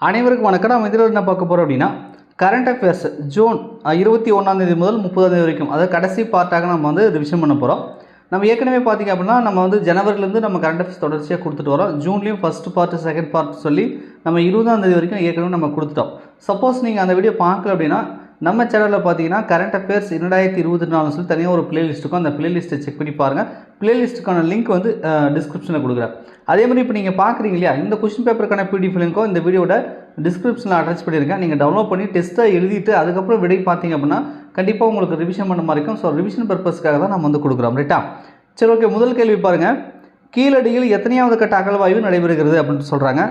அனைவருக்கும் வணக்கம். நம்ம இதில் என்ன பார்க்க போகிறோம் அப்படின்னா, கரண்ட் அஃபேர்ஸ் ஜூன் 21 முதல் 30 வரைக்கும், அதாவது கடைசி பார்ட்டாக நம்ம வந்து ரிவிஷன் பண்ண போகிறோம். நம்ம ஏற்கனவே பார்த்திங்க அப்படின்னா, நம்ம வந்து ஜனவரிலேருந்து நம்ம கரண்ட் அஃபேர்ஸ் தொடர்ச்சியாக கொடுத்துட்டு வரோம். ஜூன்லேயும் ஃபஸ்ட் பார்ட் செகண்ட் பார்ட் சொல்லி நம்ம 20 வரைக்கும் ஏற்கனவே நம்ம கொடுத்துட்டோம். சப்போஸ் நீங்கள் அந்த வீடியோ பார்க்கல அப்படின்னா, நம்ம சேனலில் பார்த்தீங்கன்னா கரண்ட் அஃபேர்ஸ் 2024 சொல்லி தனியாக ஒரு பிளேலிஸ்ட் இருக்கும். அந்த பிளேலிஸ்ட்டை செக் பண்ணி பாருங்கள். பிளேலிஸ்ட்டுக்கான லிங்க் வந்து டிஸ்கிரிப்ஷனில் கொடுக்குறேன். அதே மாதிரி இப்போ நீங்கள் பார்க்குறீங்க இல்லையா, இந்த கொஸ்டின் பேப்பருக்கான பிடிஎஃப் லிங்க்கும் இந்த வீடியோட டிஸ்கிரிப்ஷனில் அட்டாச் பண்ணியிருக்கேன். நீங்கள் டவுன்லோட் பண்ணி டெஸ்ட்டாக எழுதிட்டு அதுக்கப்புறம் விடை பார்த்தீங்க அப்படின்னா கண்டிப்பாக உங்களுக்கு ரிவிஷன் பண்ண மாதிரி இருக்கும். ஸோ ரிவிஷன் பர்பஸ்க்காக தான் நம்ம வந்து கொடுக்குறோம், ரைட்டா? சரி, ஓகே. முதல் கேள்வி பாருங்கள். கீழடியில் எத்தனையாவது கட்ட அகழ்வாய்வு நடைபெறுகிறது அப்படின்னு சொல்கிறாங்க.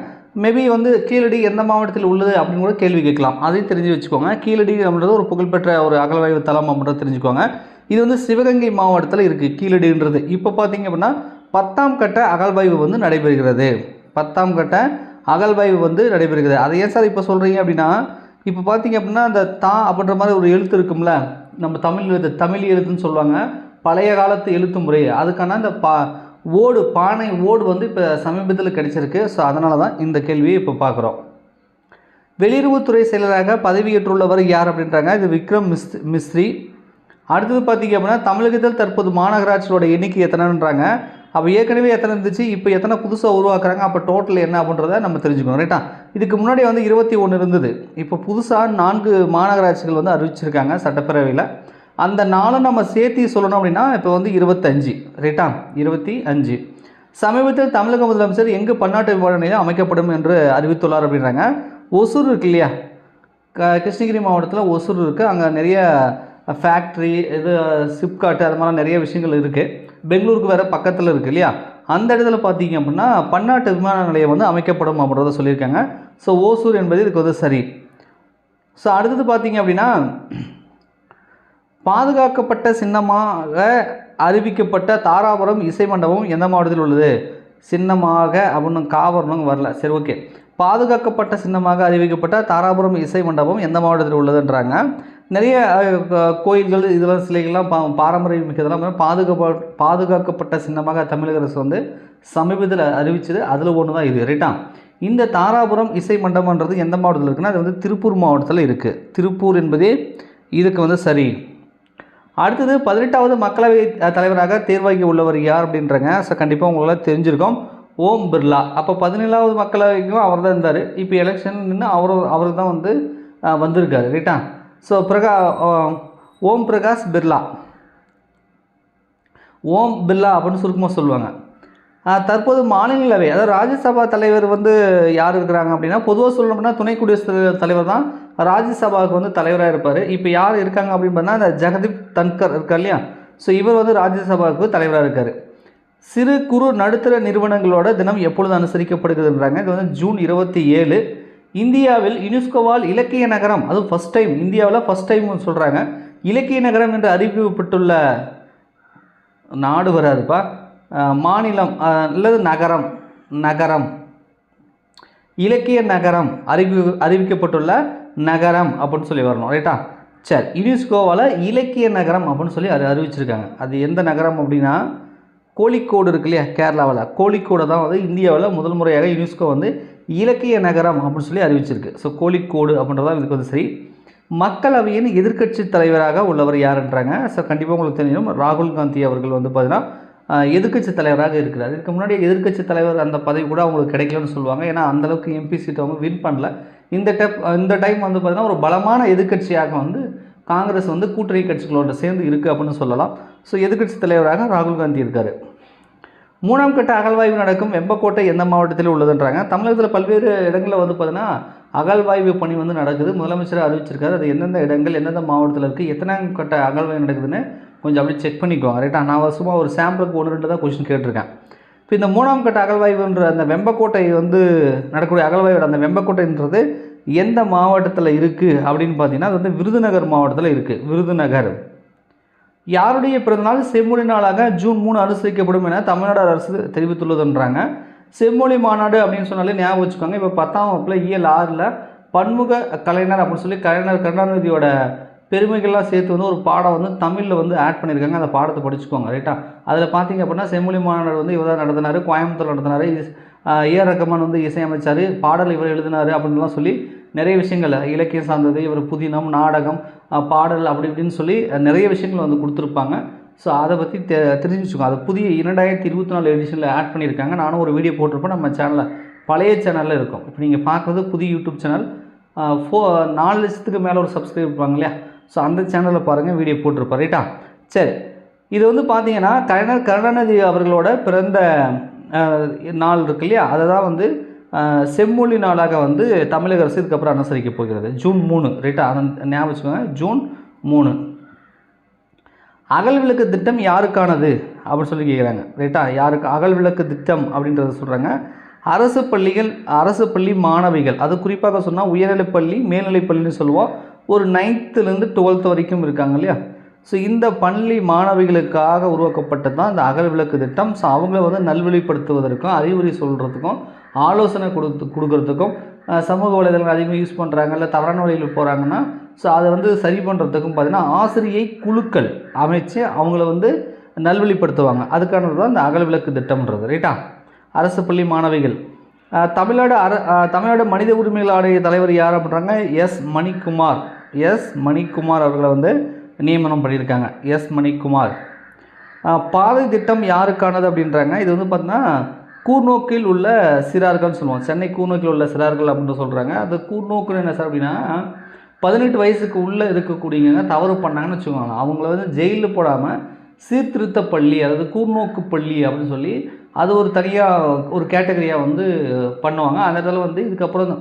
மேபி வந்து கீழடி எந்த மாவட்டத்தில் உள்ளது அப்படின்னு கூட கேள்வி கேட்கலாம். அதையும் தெரிஞ்சு வச்சுக்கோங்க. கீழடி அப்படின்றது ஒரு புகழ்பெற்ற ஒரு அகழ்வாய்வு தளம் அப்படின்றத தெரிஞ்சுக்கோங்க. இது வந்து சிவகங்கை மாவட்டத்தில் இருக்குது கீழடின்றது. இப்போ பார்த்தீங்க அப்படின்னா 10ஆம் கட்ட அகழ்வாய்வு வந்து நடைபெறுகிறது. 10ஆம் கட்ட அகழ்வாய்வு வந்து நடைபெறுகிறது. அதை ஏன் சார் இப்போ சொல்கிறீங்க அப்படின்னா, இப்போ பார்த்தீங்க அப்படின்னா அந்த தா அப்படின்ற மாதிரி ஒரு எழுத்து இருக்கும்ல, நம்ம தமிழ் எழுத்துன்னு சொல்லுவாங்க, பழைய காலத்து எழுத்து முறை. அதுக்கான அந்த பானை ஓடு வந்து இப்போ சமீபத்தில் கிடைச்சிருக்கு. ஸோ அதனால தான் இந்த கேள்வியை இப்போ பார்க்குறோம். வெளியுறவுத்துறை செயலராக பதவியேற்றுள்ளவர் யார் அப்படின்றாங்க. இது விக்ரம் மிஸ்ரி. அடுத்தது பார்த்திங்க அப்படின்னா, தமிழகத்தில் தற்போது மாநகராட்சியோட எண்ணிக்கை எத்தனைன்றாங்க. அப்போ ஏற்கனவே எத்தனை இருந்துச்சு, இப்போ எத்தனை புதுசாக உருவாக்குறாங்க, அப்போ டோட்டல் என்ன அப்படின்றத நம்ம தெரிஞ்சுக்கணும், ரைட்டா? இதுக்கு முன்னாடி வந்து 21 இருந்தது. இப்போ புதுசாக 4 மாநகராட்சிகள் வந்து அறிவிச்சிருக்காங்க சட்டப்பேரவையில். அந்த 4 நம்ம சேர்த்து சொல்லணும் அப்படின்னா இப்போ வந்து 25, ரைட்டா? 25. சமீபத்தில் தமிழக முதலமைச்சர் எங்கு பன்னாட்டு விமான நிலையம் அமைக்கப்படும் என்று அறிவித்துள்ளார் அப்படின்றாங்க. ஒசூர் இருக்கு இல்லையா, கிருஷ்ணகிரி மாவட்டத்தில் ஒசூர் இருக்குது. அங்கே நிறைய ஃபேக்ட்ரி, இது சிப்காட்டு, அது மாதிரி நிறைய விஷயங்கள் இருக்குது. பெங்களூருக்கு வேறு பக்கத்தில் இருக்குது இல்லையா, அந்த இடத்துல பார்த்தீங்க அப்படின்னா பன்னாட்டு விமான நிலையம் வந்து அமைக்கப்படும் அப்படின்றத சொல்லியிருக்காங்க. ஸோ ஓசூர் என்பது இதுக்கு வந்து சரி. ஸோ அடுத்தது பார்த்தீங்க அப்படின்னா, பாதுகாக்கப்பட்ட சின்னமாக அறிவிக்கப்பட்ட தாராபுரம் இசை மண்டபம் எந்த மாவட்டத்தில் உள்ளது? சின்னமாக அப்படின்னு காவரணம் வரல. சரி, ஓகே. பாதுகாக்கப்பட்ட சின்னமாக அறிவிக்கப்பட்ட தாராபுரம் இசை மண்டபம் எந்த மாவட்டத்தில் உள்ளதுன்றாங்க. நிறைய கோயில்கள் இதெல்லாம் சிலைகள்லாம் பாரம்பரியம் மிக்கதெல்லாம் பாதுகாக்கப்பட்ட சின்னமாக தமிழக அரசு வந்து சமீபத்தில் அறிவிச்சது. அதில் ஒன்று தான் இது, ரைட்டா? இந்த தாராபுரம் இசை மண்டபம்ன்றது எந்த மாவட்டத்தில் இருக்குன்னா, அது வந்து திருப்பூர் மாவட்டத்தில் இருக்குது. திருப்பூர் என்பதே இதுக்கு வந்து சரி. அடுத்தது 18வது மக்களவை தலைவராக தேர்வாகி உள்ளவர் யார் அப்படின்றாங்க. ஸோ கண்டிப்பாக உங்களால் தெரிஞ்சிருக்கோம், ஓம் பிர்லா. அப்போ 17வது மக்களவைக்கும் அவர் தான் இருந்தார். இப்போ எலெக்ஷன் நின்று அவர் தான் வந்து வந்திருக்காரு, ரைட்டா? ஸோ ஓம் பிரகாஷ் பிர்லா, ஓம் பிர்லா அப்படின்னு சுருக்கமாக சொல்லுவாங்க. தற்போது மாநிலங்களவை, அதாவது ராஜ்யசபா தலைவர் வந்து யார் இருக்கிறாங்க அப்படின்னா, பொதுவாக சொல்லணும்னா துணை குடியரசுத் தலைவர் தான் ராஜ்யசபாவுக்கு வந்து தலைவராக இருப்பார். இப்போ யார் இருக்காங்க அப்படின்னு பார்த்தா அந்த ஜெகதீப் தன்கர் இருக்கார் இல்லையா, ஸோ இவர் வந்து ராஜ்யசபாவுக்கு தலைவராக இருக்கார். சிறு குறு நடுத்தர நிறுவனங்களோட தினம் எப்பொழுது அனுசரிக்கப்படுகிறதுன்றாங்க. இது வந்து ஜூன் 27. இந்தியாவில் யுனெஸ்கோவால் இலக்கிய நகரம், அதுவும் ஃபஸ்ட் டைம், இந்தியாவில் ஃபஸ்ட் டைம் சொல்கிறாங்க, இலக்கிய நகரம் என்று அறிவிக்கப்பட்டுள்ள நாடு வராதுப்பா, மாநிலம் அல்லது நகரம், நகரம் இலக்கிய நகரம் அறிவிக்கப்பட்டுள்ள நகரம் அப்படின்னு சொல்லி வரணும், ரைட்டா? சரி, யுனெஸ்கோவால் இலக்கிய நகரம் அப்படின்னு சொல்லி அறிவிச்சிருக்காங்க. அது எந்த நகரம் அப்படின்னா, கோழிக்கோடு இருக்கு இல்லையா, கேரளாவில். கோழிக்கோடு தான் வந்து இந்தியாவில் முதல் முறையாக யுனெஸ்கோ வந்து இலக்கிய நகரம் அப்படின்னு சொல்லி அறிவிச்சிருக்கு. ஸோ கோழிக்கோடு அப்படின்றதான் இதுக்கு வந்து சரி. மக்களவையின் எதிர்க்கட்சி தலைவராக உள்ளவர் யாருன்றாங்க. ஸோ கண்டிப்பாக உங்களுக்கு தெரியும், ராகுல் காந்தி அவர்கள் வந்து பார்த்தீங்கன்னா எதிர்க்கட்சி தலைவராக இருக்கிறார். இதுக்கு முன்னாடி எதிர்க்கட்சி தலைவர் அந்த பதவி கூட அவங்களுக்கு கிடைக்கலன்னு சொல்லுவாங்க. ஏன்னா அந்தளவுக்கு எம்பி சீட் அவங்க வின் பண்ணல. இந்த டைம் வந்து பார்த்திங்கன்னா ஒரு பலமான எதிர்க்கட்சியாக வந்து காங்கிரஸ் வந்து கூட்டணி கட்சிகளோட சேர்ந்து இருக்குது அப்படின்னு சொல்லலாம். ஸோ எதிர்க்கட்சி தலைவராக ராகுல் காந்தி இருக்கார். 3ஆம் கட்ட அகழ்வாய்வு நடக்கும் வெம்பக்கோட்டை எந்த மாவட்டத்தில் உள்ளதுன்றாங்க. தமிழகத்தில் பல்வேறு இடங்களில் வந்து பார்த்தீங்கன்னா அகழ்வாய்வு பணி வந்து நடக்குது. முதலமைச்சர் அறிவிச்சிருக்காரு. அது எந்தெந்த இடங்கள் எந்தெந்த மாவட்டத்தில் இருக்குது, எத்தனாம் கட்ட அகழ்வாய்வு நடக்குதுன்னு கொஞ்சம் அப்படி செக் பண்ணிக்குவாங்க, ரைட்டா? நான் சும்மா ஒரு சாம்பிளுக்கு 1-2 தான் கொஸ்டின் கேட்டிருக்கேன். இப்போ இந்த 3ஆம் கட்ட அகழ்வாய்வுன்ற அந்த வெம்பக்கோட்டை வந்து நடக்கக்கூடிய அகழ்வாய்வோட அந்த வெம்பக்கோட்டைன்றது எந்த மாவட்டத்தில் இருக்குது அப்படின்னு பார்த்தீங்கன்னா, அது வந்து விருதுநகர் மாவட்டத்தில் இருக்குது. விருதுநகர். யாருடைய பிறந்தநாள் செம்மொழி நாளாக ஜூன் 3 அனுசரிக்கப்படும் என தமிழ்நாடு அரசு தெரிவித்துள்ளதுன்றாங்க. செம்மொழி மாநாடு அப்படின்னு சொன்னாலே ஞாபகம் வச்சுக்கோங்க. இப்போ 10ஆம் வகுப்பில் இயல் 6ல் பன்முக கலைஞர் அப்படின்னு சொல்லி கலைஞர் கருணாநிதியோட பெருமைகள்லாம் சேர்த்து வந்து ஒரு பாடம் வந்து தமிழில் வந்து ஆட் பண்ணியிருக்காங்க. அந்த பாடத்தை படிச்சுக்கோங்க. ரைட்டா? அதில் பார்த்தீங்க அப்படின்னா செம்மொழி மாநாடு வந்து இவர் தான் நடத்தினார், கோயம்புத்தூர் நடத்தினார், ஏஆர் ரஹ்மான் வந்து இசையமைச்சார், பாடல் இவர் எழுதினார் அப்படின்லாம் சொல்லி நிறைய விஷயங்கள் இலக்கியம் சார்ந்தது, இவர் புதினம், நாடகம், பாடல் அப்படி இப்படின்னு சொல்லி நிறைய விஷயங்கள் வந்து கொடுத்துருப்பாங்க. ஸோ அதை பற்றி தெரிஞ்சு வச்சுக்கோங்க. அது புதிய 2024 எடிஷனில் ஆட் பண்ணியிருக்காங்க. நானும் ஒரு வீடியோ போட்டிருப்பேன் நம்ம சேனலில், பழைய சேனலில் இருக்கும். இப்போ நீங்கள் பார்க்குறது புதிய யூடியூப் சேனல். 4 லட்சத்துக்கு மேலே ஒரு சப்ஸ்கிரைப் இருப்பாங்க இல்லையா? ஸோ அந்த சேனலில் பாருங்கள், வீடியோ போட்டிருப்பேன். ரைட்டா? சரி, இது வந்து பார்த்தீங்கன்னா கலைஞர் கருணாநிதி அவர்களோட பிறந்த நாள் இருக்கு இல்லையா? அதை தான் வந்து செம்மொழி நாளாக வந்து தமிழக அரசு இதுக்கப்புறம் அனுசரிக்க போகிறது. ஜூன் 3. ரைட்டா? அதை ஞாபகம் வச்சுக்கோங்க. ஜூன் 3. அகல் விளக்கு திட்டம் யாருக்கானது அப்படின்னு சொல்லி கேட்குறாங்க. ரைட்டா? யாருக்கு அகல் விளக்கு திட்டம் அப்படின்றத சொல்கிறாங்க. அரசு பள்ளிகள், அரசு பள்ளி மாணவிகள், அது குறிப்பாக சொன்னால் உயர்நிலைப்பள்ளி, மேல்நிலைப்பள்ளின்னு சொல்லுவோம். ஒரு 9th-லேருந்து 12th வரைக்கும் இருக்காங்க இல்லையா? ஸோ இந்த பள்ளி மாணவிகளுக்காக உருவாக்கப்பட்டது தான் இந்த அகல் விளக்கு திட்டம். ஸோ அவங்கள வந்து நல்வழிப்படுத்துவதற்கும், அறிவுரை சொல்கிறதுக்கும், ஆலோசனை கொடுக்கறதுக்கும், சமூக வலைதளங்கள் அதிகமாக யூஸ் பண்ணுறாங்க, இல்லை தவறான வழியில் போகிறாங்கன்னா ஸோ அதை வந்து சரி பண்ணுறதுக்கும் பார்த்திங்கன்னா ஆசிரியை குழுக்கள் அமைச்சு அவங்கள வந்து நல்வழிப்படுத்துவாங்க. அதுக்கானது தான் இந்த அகல் விளக்கு திட்டம்ன்றது. ரைட்டா? அரசு பள்ளி மாணவிகள். தமிழ்நாடு மனித உரிமைகள் ஆணைய தலைவர் யார் அப்படின்றாங்க? எஸ் மணிக்குமார் அவர்களை வந்து நியமனம் பண்ணியிருக்காங்க. எஸ் மணிக்குமார். பாதை திட்டம் யாருக்கானது அப்படின்றாங்க. இது வந்து பார்த்தீங்கன்னா கூர்நோக்கில் உள்ள சிறார்கள்னு சொல்லுவோம். சென்னை கூர்நோக்கில் உள்ள சிறார்கள் அப்படின்னு சொல்கிறாங்க. அது கூர்நோக்குன்னு என்ன சார் அப்படின்னா 18 வயசுக்கு உள்ளே இருக்கக்கூடியவங்க தவறு பண்ணாங்கன்னு வச்சுக்கோங்க, அவங்கள வந்து ஜெயிலில் போடாமல் சீர்திருத்த பள்ளி, அதாவது கூர்நோக்கு பள்ளி அப்படின்னு சொல்லி அது ஒரு தனியாக ஒரு கேட்டகரியாக வந்து பண்ணுவாங்க. அந்த இடத்துல வந்து இதுக்கப்புறம்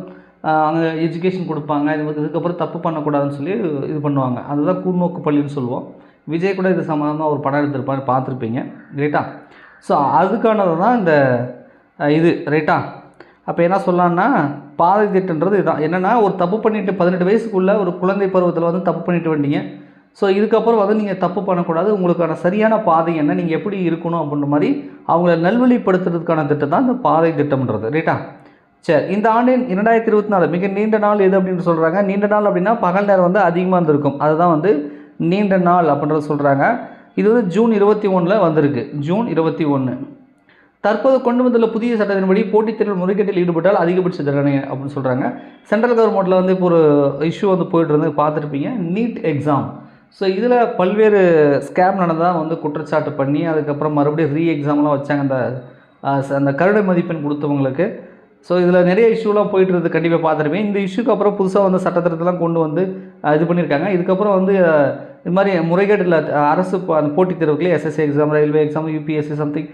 அங்கே எஜுகேஷன் கொடுப்பாங்க. இதுக்கப்புறம் தப்பு பண்ணக்கூடாதுன்னு சொல்லி இது பண்ணுவாங்க. அதுதான் கூர்நோக்கு பள்ளின்னு சொல்லுவோம். விஜய் கூட இது சம்மந்தமாக ஒரு படம் எடுத்திருப்பாரு, பார்த்துருப்பீங்க. ரைட்டா? ஸோ அதுக்கானது தான் இந்த இது. ரைட்டா? அப்போ என்ன சொல்லலான்னா பாதை திட்டன்றது இதுதான். என்னென்னா ஒரு தப்பு பண்ணிவிட்டு 18 வயசுக்குள்ளே ஒரு குழந்தை பருவத்தில் வந்து தப்பு பண்ணிட்டு வந்தீங்க. ஸோ இதுக்கப்புறம் வந்து நீங்கள் தப்பு பண்ணக்கூடாது, உங்களுக்கான சரியான பாதை என்ன, நீங்கள் எப்படி இருக்கணும் அப்படின்ற மாதிரி அவங்கள நல்வழிப்படுத்துறதுக்கான திட்டம் தான் இந்த பாதை திட்டம்ன்றது. ரைட்டா? சரி, இந்த ஆண்டின் 2024 மிக நீண்ட நாள் எது அப்படின்னு சொல்கிறாங்க. நீண்ட நாள் அப்படின்னா பகல் நேரம் வந்து அதிகமாக இருந்திருக்கும், அதுதான் வந்து நீண்ட நாள் அப்படின்றத சொல்கிறாங்க. இது வந்து ஜூன் 21 வந்திருக்கு. ஜூன் 21. தற்போது கொண்டு வந்துள்ள புதிய சட்டத்தின்படி போட்டித் தேர்வு முறைகேட்டில் ஈடுபட்டால் அதிகபட்ச தண்டனை அப்படின்னு சொல்கிறாங்க. சென்ட்ரல் கவர்மெண்ட்டில் வந்து இப்போ ஒரு இஷ்யூ வந்து போய்ட்டு இருந்து பார்த்துருப்பீங்க, நீட் எக்ஸாம். ஸோ இதில் பல்வேறு ஸ்கேம் நடந்தால் வந்து குற்றச்சாட்டு பண்ணி அதுக்கப்புறம் மறுபடியும் எக்ஸாம்லாம் வச்சாங்க அந்த கருணை மதிப்பெண் கொடுத்தவங்களுக்கு. ஸோ இதில் நிறைய இஷ்யூலாம் போயிட்டு இருக்குது, கண்டிப்பாக பார்த்துருப்பேன். இந்த இஷ்யூக்கு அப்புறம் புதுசாக வந்து சட்டத்திட்டத்தெல்லாம் கொண்டு வந்து இது பண்ணியிருக்காங்க. இதுக்கப்புறம் வந்து இது மாதிரி முறைகேட்டில் அரசு அந்த போட்டித் தேர்வுகளே SSC exam, railway exam, UPSC something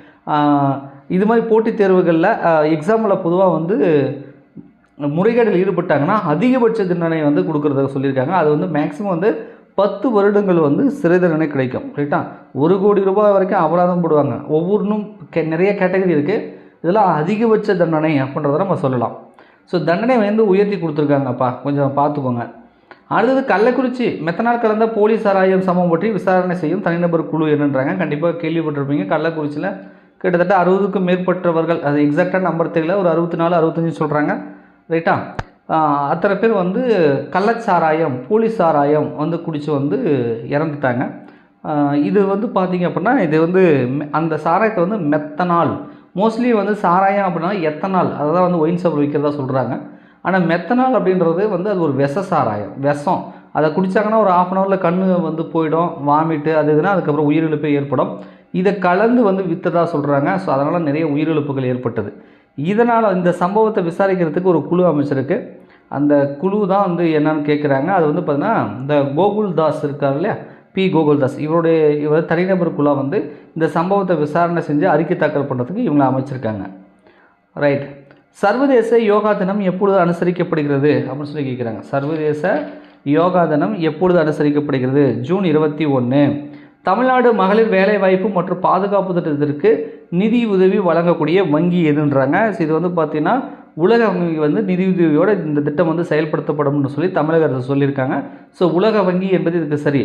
இது மாதிரி போட்டித் தேர்வுகளில் எக்ஸாமில் பொதுவாக வந்து முறைகேட்டில் ஈடுபட்டாங்கன்னா அதிகபட்ச தண்டனை வந்து கொடுக்குறதாக சொல்லியிருக்காங்க. அது வந்து மேக்ஸிமம் வந்து 10 வருடங்கள் வந்து சிறை தண்டனை கிடைக்கும். ரைட்டா? 1 கோடி ரூபாய் வரைக்கும் அபராதம் போடுவாங்க. ஒவ்வொன்றும் நிறைய கேட்டகரி இருக்குது. இதெல்லாம் அதிகபட்ச தண்டனை அப்படின்றத நம்ம சொல்லலாம். ஸோ தண்டனை வந்து உயர்த்தி கொடுத்துருக்காங்கப்பா, கொஞ்சம் பார்த்துக்கோங்க. அடுத்தது கள்ளக்குறிச்சி மெத்தனால் கலந்த போலீஸ் சாராயம் சம்பவம் பற்றி விசாரணை செய்யும் தனிநபர் குழு என்னன்றாங்க. கண்டிப்பாக கேள்விப்பட்டிருப்பீங்க. கள்ளக்குறிச்சியில் கிட்டத்தட்ட 60க்கும் மேற்பட்டவர்கள், அது எக்ஸாக்டாக நம்பர் தெரியல, ஒரு 64 65 சொல்கிறாங்க. ரைட்டா? அத்தனை பேர் வந்து கள்ளச்சாராயம், போலீஸ் சாராயம் வந்து குடித்து வந்து இறந்துட்டாங்க. இது வந்து பார்த்திங்க அப்படின்னா இது வந்து அந்த சாராயத்தை வந்து மெத்தனால், மோஸ்ட்லி வந்து சாராயம் அப்படின்னா எத்தனால், அதை தான் வந்து ஒயின் ஷாப்பில் விற்கிறதா சொல்கிறாங்க. ஆனால் மெத்தனால் அப்படின்றது வந்து அது ஒரு சாராயம், விஷம். அதை குடித்தாங்கன்னா ஒரு 1/2 hourல கண் வந்து போயிடும், வாமிட்டு அது இதுனா அதுக்கப்புறம் உயிரிழப்பு ஏற்படும். இதை கலந்து வந்து விற்றதாக சொல்கிறாங்க. ஸோ அதனால் நிறைய உயிரிழப்புகள் ஏற்பட்டது. இதனால் இந்த சம்பவத்தை விசாரிக்கிறதுக்கு ஒரு குழு அமைச்சிருக்கு. அந்த குழு தான் வந்து என்னன்னு கேட்குறாங்க. அது வந்து பார்த்திங்கன்னா இந்த கோகுல்தாஸ் இருக்கார் இல்லையா, கோகுல்தாஸ், இவர் தனிநபர் குழு வந்து இந்த சம்பவத்தை விசாரணை செஞ்சு அறிக்கை தாக்கல் பண்ணுறதுக்கு இவங்களை அமைச்சிருக்காங்க. ரைட். சர்வதேச யோகா தினம் எப்பொழுது அனுசரிக்கப்படுகிறது அப்படின்னு சொல்லி கேட்குறாங்க. சர்வதேச யோகா தினம் எப்பொழுது அனுசரிக்கப்படுகிறது? ஜூன் 21. தமிழ்நாடு மகளிர் வேலைவாய்ப்பு மற்றும் பாதுகாப்பு திட்டத்திற்கு நிதி உதவி வழங்கக்கூடிய வங்கி எதுன்றாங்க. இது வந்து பார்த்திங்கன்னா உலக வங்கி வந்து நிதியுதவியோடு இந்த திட்டம் வந்து செயல்படுத்தப்படும்னு சொல்லி தமிழக அரசு சொல்லியிருக்காங்க. ஸோ உலக வங்கி என்பது இதுக்கு சரி.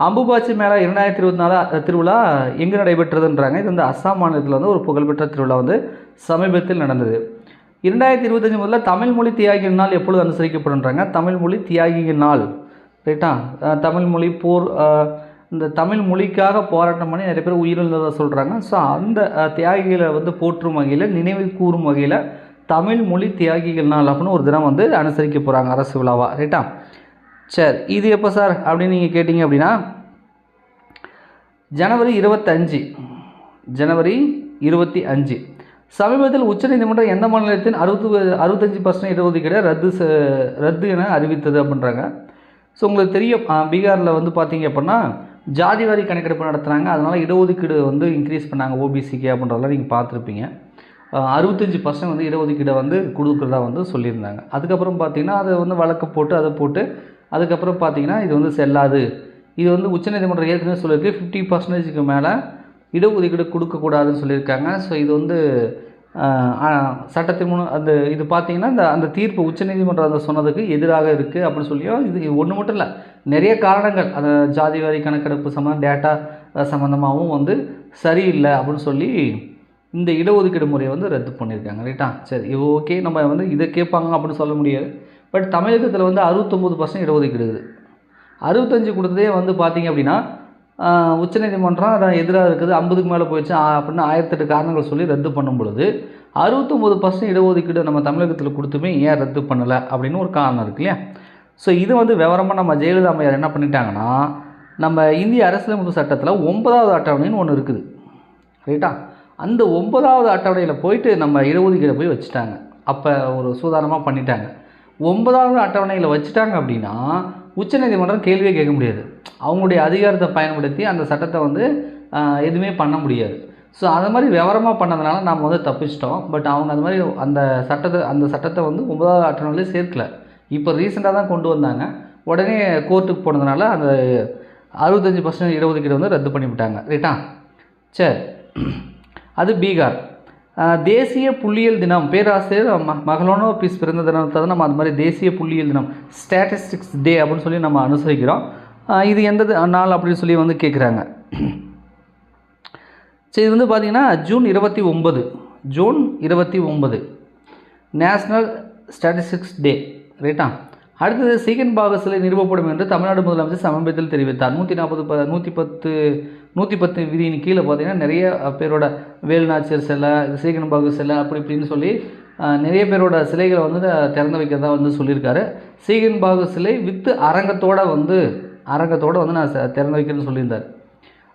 அம்புபாச்சி மேளா 2024 திருவிழா எங்கே நடைபெற்றதுன்றாங்க. இது வந்து அஸ்ஸாம் மாநிலத்தில் வந்து ஒரு புகழ்பெற்ற திருவிழா வந்து சமீபத்தில் நடந்தது. 2025 முதல்ல தமிழ் மொழி தியாகிகள் நாள் எப்பொழுது அனுசரிக்கப்படுன்றாங்க. தமிழ் மொழி தியாகிகள் நாள் ரைட்டா. தமிழ் மொழி போர், இந்த தமிழ் மொழிக்காக போராட்டம் பண்ணி நிறைய பேர் உயிரிழந்ததாக சொல்கிறாங்க. ஸோ அந்த தியாகிகளை வந்து போற்றும் வகையில், நினைவு கூறும் வகையில் தமிழ் மொழி தியாகிகள் நாள் அப்படின்னு ஒரு தினம் வந்து அனுசரிக்க போகிறாங்க அரசு விழாவா. ரைட்டா. சரி, இது எப்போ சார் அப்படின்னு நீங்கள் கேட்டிங்க அப்படின்னா ஜனவரி 25. ஜனவரி 25. சமீபத்தில் உச்சநீதிமன்றம் எந்த மாநிலத்தின் 65% இடஒதுக்கீடை ரத்து என அறிவித்தது அப்படின்றாங்க. ஸோ உங்களுக்கு தெரியும், பீகாரில் வந்து பார்த்தீங்க அப்படின்னா ஜாதிவாரி கணக்கெடுப்பு நடத்துனாங்க. அதனால் இடஒதுக்கீடு வந்து இன்க்ரீஸ் பண்ணாங்க ஓபிசிக்கு அப்படின்றதெல்லாம் நீங்கள் பார்த்துருப்பீங்க. 65% வந்து இடஒதுக்கீடை வந்து கொடுக்குறதா வந்து சொல்லியிருந்தாங்க. அதுக்கப்புறம் பார்த்திங்கன்னா அதை வந்து வழக்கு போட்டு அதை போட்டு அதுக்கப்புறம் பார்த்திங்கன்னா இது வந்து செல்லாது, இது வந்து உச்சநீதிமன்றம் ஏற்கனவே சொல்லியிருக்கு 50%க்கு மேலே இடஒதுக்கீடு கொடுக்கக்கூடாதுன்னு சொல்லியிருக்காங்க. ஸோ இது வந்து சட்டத்தின் முன் அந்த இது பார்த்திங்கன்னா அந்த தீர்ப்பு உச்சநீதிமன்றம் அதை சொன்னதுக்கு எதிராக இருக்குது அப்படின்னு சொல்லியும், இது ஒன்று மட்டும் இல்லை, நிறைய காரணங்கள் அந்த ஜாதிவாரி கணக்கெடுப்பு சம்மந்தம் டேட்டா சம்மந்தமாகவும் வந்து சரியில்லை அப்படின்னு சொல்லி இந்த இடஒதுக்கீடு முறையை வந்து ரத்து பண்ணியிருக்காங்க. ரைட்டா. சரி, ஓகே, நம்ம வந்து இதை கேட்பாங்க அப்படின்னு சொல்ல முடியாது. பட் தமிழகத்தில் வந்து 69% இடஒதுக்கீடு இருக்குது. 65 கொடுத்ததே வந்து பார்த்திங்க அப்படின்னா உச்சநீதிமன்றம் அதான் எதிராக இருக்குது, 50க்கு மேலே போயிடுச்சு அப்படின்னு 1008 காரணங்கள் சொல்லி ரத்து பண்ணும் பொழுது 69% இடஒதுக்கீடு நம்ம தமிழகத்தில் கொடுத்துமே ஏன் ரத்து பண்ணலை அப்படின்னு ஒரு காரணம் இருக்கு இல்லையா. ஸோ இது வந்து விவரமாக நம்ம ஜெயலலிதா அம்மையார் என்ன பண்ணிட்டாங்கன்னா, நம்ம இந்திய அரசியலமைப்பு சட்டத்தில் 9வது அட்டவணைன்னு ஒன்று இருக்குது. ரைட்டா. அந்த 9வது அட்டவணையில் போயிட்டு நம்ம இடஒதுக்கீடை போய் வச்சுட்டாங்க. அப்போ ஒரு சூதானமாக பண்ணிட்டாங்க. 9வது அட்டவணையில் வச்சுட்டாங்க அப்படின்னா உச்சநீதிமன்றம் கேள்வியே கேட்க முடியாது. அவங்களுடைய அதிகாரத்தை பயன்படுத்தி அந்த சட்டத்தை வந்து எதுவுமே பண்ண முடியாது. ஸோ அது மாதிரி விவரமாக பண்ணதுனால நம்ம வந்து தப்பிச்சிட்டோம். பட் அவங்க அது மாதிரி அந்த சட்டத்தை வந்து 9வது அட்டவணையிலே சேர்க்கல. இப்போ ரீசெண்டாக தான் கொண்டு வந்தாங்க. உடனே கோர்ட்டுக்கு போனதுனால அந்த 65% இடஒதுக்கீடு வந்து ரத்து பண்ணிவிட்டாங்க. ரைட்டா. சரி, அது பீகார். தேசிய புள்ளியியல் தினம், பேராசிரியர் மகளோனோ பீஸ் பிறந்த தினத்தை தான் நம்ம அது மாதிரி தேசிய புள்ளியியல் தினம், ஸ்டாட்டிஸ்டிக்ஸ் டே அப்படின்னு சொல்லி நம்ம அனுசரிக்கிறோம். இது எந்த நாள் அப்படின்னு சொல்லி வந்து கேட்குறாங்க. சரி, இது வந்து பார்த்திங்கன்னா ஜூன் 29 நேஷ்னல் ஸ்டாட்டிஸ்டிக்ஸ் டே. ரைட்டா. அடுத்தது சீகன் பாக சிலை நிறுவப்படும் என்று தமிழ்நாடு முதலமைச்சர் சமீபத்தில் தெரிவித்தார். 110 விதியின் கீழே பார்த்திங்கன்னா நிறைய பேரோட வேலுநாச்சியர் சிலை, சீகன் பாகு சிலை அப்படி இப்படின்னு சொல்லி நிறைய பேரோட சிலைகளை வந்து திறந்து வைக்கிறதா வந்து சொல்லியிருக்காரு. சீகன் பாகு சிலை வித்து அரங்கத்தோடு வந்து நான் திறந்து வைக்கிறேன்னு சொல்லியிருந்தார்.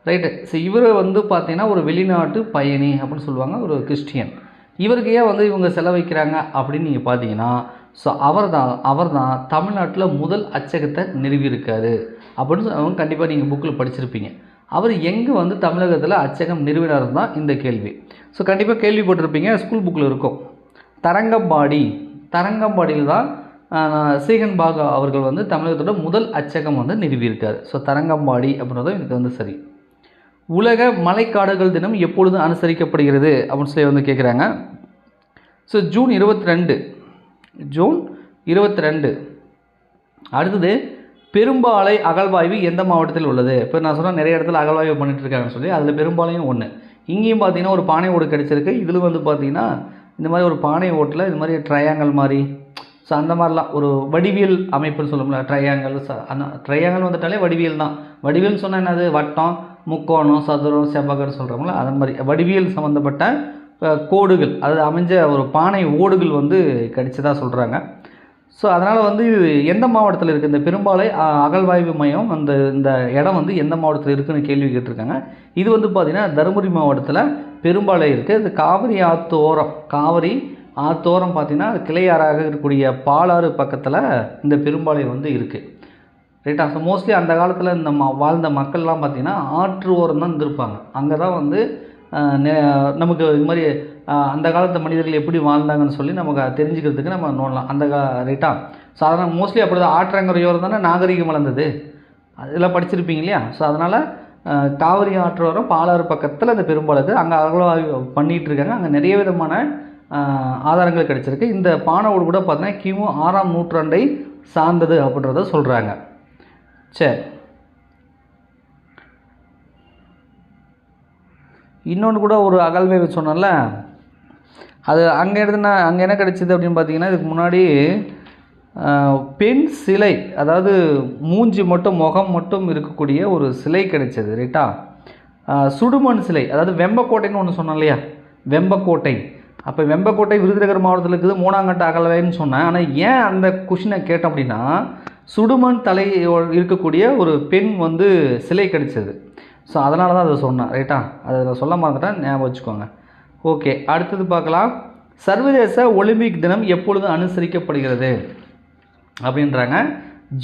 ரைட்டு. ஸோ இவர் வந்து பார்த்திங்கன்னா ஒரு வெளிநாட்டு பயணி அப்படின்னு சொல்லுவாங்க, ஒரு கிறிஸ்டியன். இவருக்கு ஏன் வந்து இவங்க செலவைக்கிறாங்க அப்படின்னு நீங்கள் பார்த்தீங்கன்னா, ஸோ அவர் தான் தமிழ்நாட்டில் முதல் அச்சகத்தை நிறுவியிருக்காரு அப்படின்னு அவங்க கண்டிப்பாக நீங்கள் புக்கில் படிச்சிருப்பீங்க. அவர் எங்கே வந்து தமிழகத்தில் அச்சகம் நிறுவினார் தான் இந்த கேள்வி. ஸோ கண்டிப்பாக கேள்விப்பட்டிருப்பீங்க, ஸ்கூல் புக்கில் இருக்கும். தரங்கம்பாடியில் தான் சீகன் பாகு அவர்கள் வந்து தமிழகத்தோட முதல் அச்சகம் வந்து நிறுவியிருக்கார். ஸோ தரங்கம்பாடி அப்படின்றதும் இதுக்கு வந்து சரி. உலக மலைக்காடுகள் தினம் எப்பொழுது அனுசரிக்கப்படுகிறது அப்படின்னு சொல்லி வந்து கேட்குறாங்க. So June 22. அடுத்தது பெரும்பாலை அகழ்வாய்வு எந்த மாவட்டத்தில் உள்ளது? இப்போ நான் சொன்னால் நிறைய இடத்துல அகழ்வாய்வு பண்ணிட்டுருக்காங்கன்னு சொல்லி அதில் பெரும்பாலையும் ஒன்று. இங்கேயும் பார்த்தீங்கன்னா ஒரு பானை ஓடு கிடச்சிருக்கு. இதில் வந்து பார்த்திங்கன்னா இந்த மாதிரி ஒரு பானை ஓட்டில் இது மாதிரி ட்ரையாங்கல் மாதிரி, ஸோ அந்த மாதிரிலாம் ஒரு வடிவியல் அமைப்புன்னு சொல்லணும்ல. அந்த ட்ரையாங்கல் வந்துட்டாலே வடிவியல் தான். வடிவியல்னு சொன்னால் என்னது? வட்டம், முக்கோணம், சதுரம், செவ்வகம்னு சொல்கிறோம்ல, அது மாதிரி வடிவியல் சம்மந்தப்பட்ட கோடுகள் அது அமைஞ்ச ஒரு பானை ஓடுகள் வந்து கிடைச்சதாக சொல்கிறாங்க. ஸோ அதனால் வந்து இது எந்த மாவட்டத்தில் இருக்குது இந்த பெரும்பாலை அகழ்வாய்வு மையம்? இந்த இடம் வந்து எந்த மாவட்டத்தில் இருக்குதுன்னு கேள்வி கேட்டிருக்காங்க. இது வந்து பார்த்திங்கன்னா தருமபுரி மாவட்டத்தில் பெரும்பாலை இருக்குது. இது காவிரி ஆத்தோரம் பார்த்திங்கன்னா கிளையாறாக இருக்கக்கூடிய பாலாறு பக்கத்தில் இந்த பெரும்பாலை வந்து இருக்குது. ரைட்டா. ஸோ மோஸ்ட்லி அந்த காலத்தில் இந்த வாழ்ந்த மக்கள்லாம் பார்த்திங்கன்னா ஆற்று ஓரம் தான் இருந்திருப்பாங்க. அங்கே தான் வந்து நமக்கு இது மாதிரி அந்த காலத்து மனிதர்கள் எப்படி வாழ்ந்தாங்கன்னு சொல்லி நமக்கு தெரிஞ்சுக்கிறதுக்கு நம்ம நோடலாம் ரைட்டா. ஸோ அதனால் மோஸ்ட்லி அப்படி தான் ஆற்றங்கரையோரம் தானே நாகரிகம் வளர்ந்தது, அதெல்லாம் படிச்சிருப்பீங்க இல்லையா. ஸோ அதனால் காவிரி ஆற்றோரம் பாலாறு பக்கத்தில் அந்த பெரும்பாலுக்கு அங்கே அகழ்வாய்வு பண்ணிகிட்டு இருக்காங்க. அங்கே நிறைய விதமான ஆதாரங்கள் கிடச்சிருக்கு. இந்த பானையோடு கூட பார்த்தீங்கன்னா கிமு 6ஆம் நூற்றாண்டை சார்ந்தது அப்படின்றத சொல்கிறாங்க. சரி, இன்னொன்று கூட ஒரு அகழ்வாய்வு சொன்னோம்ல, அது அங்கே என்ன கிடச்சிது அப்படின்னு பார்த்தீங்கன்னா இதுக்கு முன்னாடி பெண் சிலை, அதாவது மூஞ்சி மட்டும் முகம் மட்டும் இருக்கக்கூடிய ஒரு சிலை கிடைச்சது. ரைட்டா? சுடுமண் சிலை, அதாவது வெம்பக்கோட்டைன்னு ஒன்று சொன்னோம் இல்லையா, வெம்பக்கோட்டை. அப்போ வெம்பக்கோட்டை விருதுநகர் மாவட்டத்தில் இருக்குது, 3ஆம் கட்ட அகழ்வாய்வுன்னு சொன்னேன். ஆனால் ஏன் அந்த கொஷினை கேட்டோம் அப்படின்னா, சுடுமண் தலை இருக்கக்கூடிய ஒரு பெண் வந்து சிலை கிடைச்சது. ஸோ அதனால தான் அதை சொன்னேன். ரைட்டா? அதை நான் சொல்ல மறந்துட்டேன், ஞாபகம் வச்சுக்கோங்க. ஓகே, அடுத்தது பார்க்கலாம். சர்வதேச ஒலிம்பிக் தினம் எப்பொழுது அனுசரிக்கப்படுகிறது அப்படின்றாங்க.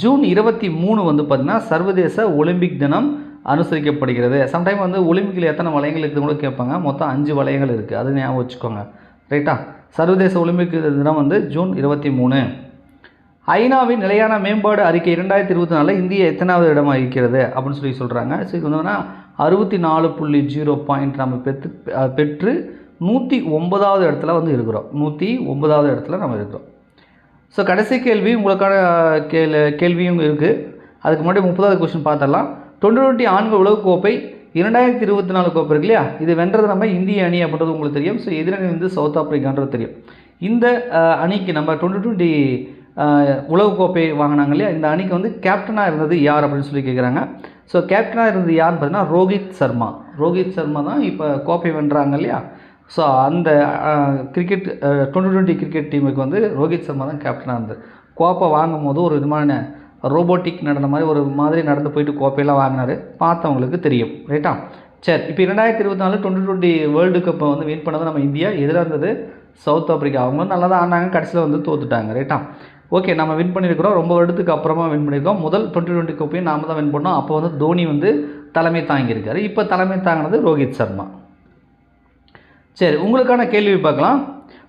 ஜூன் 23 வந்து பார்த்திங்கன்னா சர்வதேச ஒலிம்பிக் தினம் அனுசரிக்கப்படுகிறது. சம்டைம் வந்து ஒலிம்பிக்கில் எத்தனை வளையங்கள் இருக்குது கூட கேட்பாங்க. மொத்தம் 5 வளையங்கள் இருக்குது, அது ஞாபகம் வச்சுக்கோங்க. ரைட்டா? சர்வதேச ஒலிம்பிக் தினம் வந்து ஜூன் 23. ஐநாவின் நிலையான மேம்பாடு அறிக்கை 2024 இந்தியா எத்தனாவது இடம் இருக்கிறது அப்படின்னு சொல்கிறாங்க. ஸோ இது வந்து 64.0 பாயிண்ட் நம்ம பெற்று 109வது இடத்துல வந்து இருக்கிறோம். 109வது இடத்துல நம்ம இருக்கிறோம். ஸோ கடைசி கேள்வி உங்களுக்கான கேள்வியும் இருக்குது. அதுக்கு முன்னாடி 30வது கொஸ்டின் பார்த்துடலாம். 2020 ஆண்கள் உலகக்கோப்பை 2024 கோப்பை இருக்கு இல்லையா, இது வென்றது நம்ம இந்திய அணி அப்படின்றது உங்களுக்கு தெரியும். ஸோ எதிரணி வந்து சவுத் ஆப்பிரிக்கான்றது தெரியும். இந்த அணிக்கு நம்ம 2020 உலகக்கோப்பை வாங்கினாங்க இல்லையா, இந்த அணிக்கு வந்து கேப்டனாக இருந்தது யார் அப்படின்னு சொல்லி கேட்குறாங்க. ஸோ கேப்டனாக இருந்தது யாருன்னு பார்த்தீங்கன்னா ரோஹித் சர்மா. ரோஹித் சர்மா தான் இப்போ கோப்பை வென்றாங்க இல்லையா. ஸோ அந்த கிரிக்கெட் 2020 கிரிக்கெட் டீமுக்கு வந்து ரோஹித் சர்மா தான் கேப்டனாக இருந்தது. கோப்பை வாங்கும் போது ஒரு விதமான ரோபோட்டிக் நடந்த மாதிரி ஒரு மாதிரி நடந்து போயிட்டு கோப்பையெல்லாம் வாங்கினார், பார்த்தவங்களுக்கு தெரியும். ரைட்டா? சரி, இப்போ 2024 2020 வேர்ல்டு கப்பை வந்து வின் பண்ணது நம்ம இந்தியா. எதிராக இருந்தது சவுத் ஆப்பிரிக்கா. அவங்க நல்லா தான் ஆனாங்க, கடைசியில் வந்து தோத்துட்டாங்க. ரைட்டா? ஓகே, நம்ம வின் பண்ணியிருக்கிறோம். ரொம்ப வருடத்துக்கு அப்புறமா வின் பண்ணியிருக்கோம். முதல் 2020 கோப்பையும் நாம் தான் வின் பண்ணோம். அப்போ வந்து தோனி வந்து தலைமை தாங்கியிருக்காரு. இப்போ தலைமை தாங்கினது ரோஹித் சர்மா. சரி, உங்களுக்கான கேள்வி பார்க்கலாம்.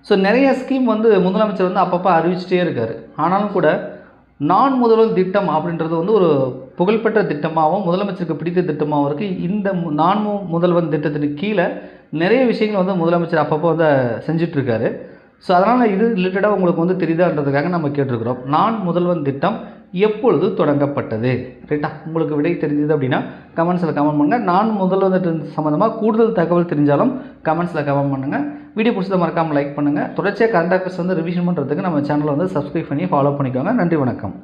ஸோ நிறைய ஸ்கீம் வந்து முதலமைச்சர் வந்து அப்பப்போ அறிவிச்சிட்டே இருக்கார். ஆனாலும் கூட நான் முதல்வன் திட்டம் அப்படின்றது வந்து ஒரு புகழ்பெற்ற திட்டமாகவும் முதலமைச்சருக்கு பிடித்த திட்டமாகவும் இருக்குது. இந்த நான் முதல்வன் திட்டத்திற்கு கீழே நிறைய விஷயங்கள் வந்து முதலமைச்சர் அப்பப்போ வந்து செஞ்சிட்ருக்காரு. ஸோ அதனால் இது ரிலேட்டடாக உங்களுக்கு வந்து தெரியுதான்றதுக்காக நம்ம கேட்டிருக்கிறோம். நான் முதல்வன் திட்டம் எப்பொழுது தொடங்கப்பட்டது? ரைட்டா? உங்களுக்கு விடை தெரிஞ்சது அப்படின்னா கமெண்ட்ஸில் கமெண்ட் பண்ணுங்கள். நான் முதல்வன் திட்டம் சம்மந்தமாக கூடுதல் தகவல் தெரிஞ்சாலும் கமெண்ட்ஸில் கமெண்ட் பண்ணுங்கள். வீடியோ பிடிச்சதை மறக்காமல் லைக் பண்ணுங்கள். தொடர்ச்சியாக கரண்ட் அஃபேர்ஸ் வந்து ரிவிஷன் பண்ணுறதுக்கு நம்ம சேனலை வந்து சப்ஸ்கிரைப் பண்ணி ஃபாலோ பண்ணிக்கோங்க. நன்றி, வணக்கம்.